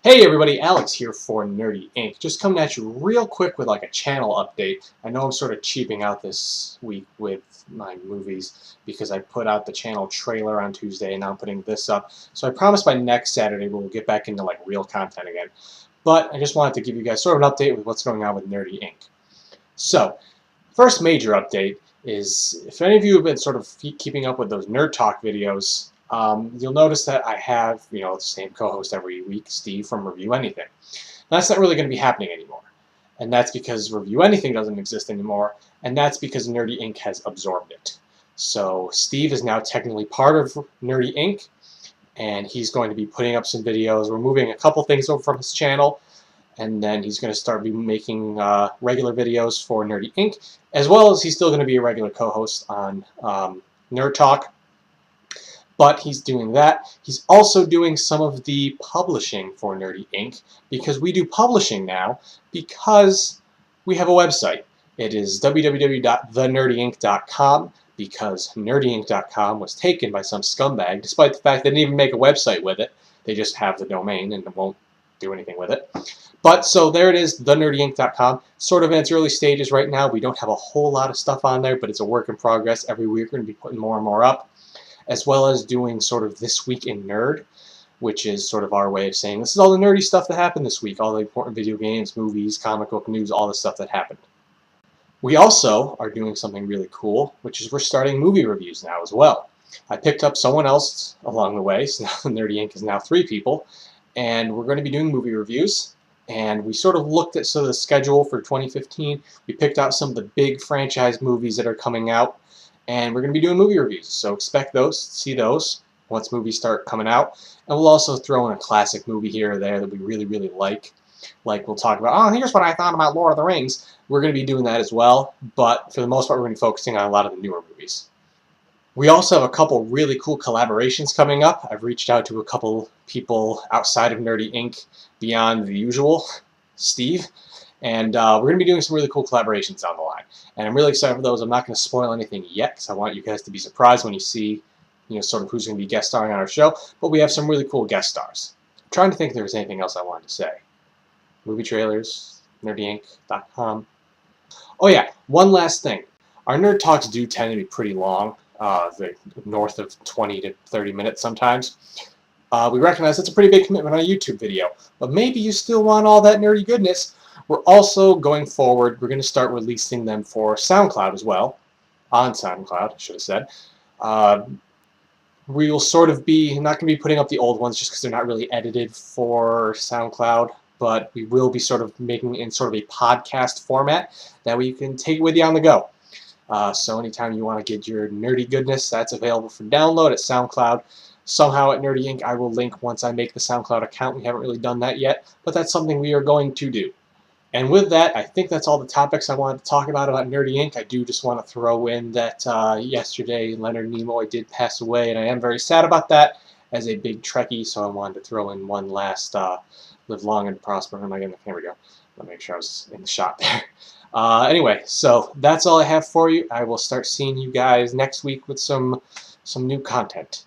Hey everybody, Alex here for Nerdy Inc. Just coming at you real quick with like a channel update. I know I'm sort of cheaping out this week with my movies because I put out the channel trailer on Tuesday and now I'm putting this up. So I promise by next Saturday we'll get back into like real content again. But I just wanted to give you guys sort of an update with what's going on with Nerdy Inc. So, first major update is if any of you have been sort of keeping up with those Nerd Talk videos, you'll notice that I have, the same co-host every week, Steve from Review Anything. That's not really going to be happening anymore. And that's because Review Anything doesn't exist anymore, and that's because Nerdy Inc. has absorbed it. So Steve is now technically part of Nerdy Inc., and he's going to be putting up some videos. We're moving a couple things over from his channel, and then he's going to start making regular videos for Nerdy Inc., as well as he's still going to be a regular co-host on Nerd Talk. But he's doing that. He's also doing some of the publishing for Nerdy Inc. because we do publishing now because we have a website. It is www.thenerdyinc.com because nerdyinc.com was taken by some scumbag, despite the fact they didn't even make a website with it. They just have the domain and won't do anything with it. But so there it is, thenerdyinc.com. Sort of in its early stages right now. We don't have a whole lot of stuff on there, but it's a work in progress. Every week we're going to be putting more and more up, as well as doing sort of This Week in Nerd, which is sort of our way of saying this is all the nerdy stuff that happened this week, all the important video games, movies, comic book news, all the stuff that happened. We also are doing something really cool, which is we're starting movie reviews now as well. I picked up someone else along the way, so now Nerdy Inc. is now 3 people, and we're going to be doing movie reviews. And we sort of looked at the schedule for 2015. We picked out some of the big franchise movies that are coming out, and we're going to be doing movie reviews. So expect those, see those once movies start coming out. And we'll also throw in a classic movie here or there that we really, really like. Like we'll talk about, oh, here's what I thought about Lord of the Rings. We're going to be doing that as well, but for the most part, we're going to be focusing on a lot of the newer movies. We also have a couple really cool collaborations coming up. I've reached out to a couple people outside of Nerdy Inc. beyond the usual, Steve, and we're going to be doing some really cool collaborations down the line. And I'm really excited for those. I'm not going to spoil anything yet because I want you guys to be surprised when you see, sort of who's going to be guest starring on our show. But we have some really cool guest stars. I'm trying to think if there was anything else I wanted to say. Movie trailers, nerdyinc.com. Oh yeah, one last thing. Our Nerd Talks do tend to be pretty long. They're north of 20 to 30 minutes sometimes. We recognize it's a pretty big commitment on a YouTube video, but maybe you still want all that nerdy goodness. We're also going forward, we're going to start releasing them for SoundCloud as well, on SoundCloud, I should have said. We will sort of be, not going to be putting up the old ones just because they're not really edited for SoundCloud, but we will be sort of making it in sort of a podcast format that way you can take it with you on the go. So anytime you want to get your nerdy goodness, that's available for download at SoundCloud. Somehow at Nerdy Inc. I will link once I make the SoundCloud account. We haven't really done that yet, but that's something we are going to do. And with that, I think that's all the topics I wanted to talk about Nerdy Inc. I do just want to throw in that yesterday Leonard Nimoy did pass away, and I am very sad about that as a big Trekkie, so I wanted to throw in one last live long and prosper. Am I getting the camera go? Let me make sure I was in the shot there. Anyway, so that's all I have for you. I will start seeing you guys next week with some new content.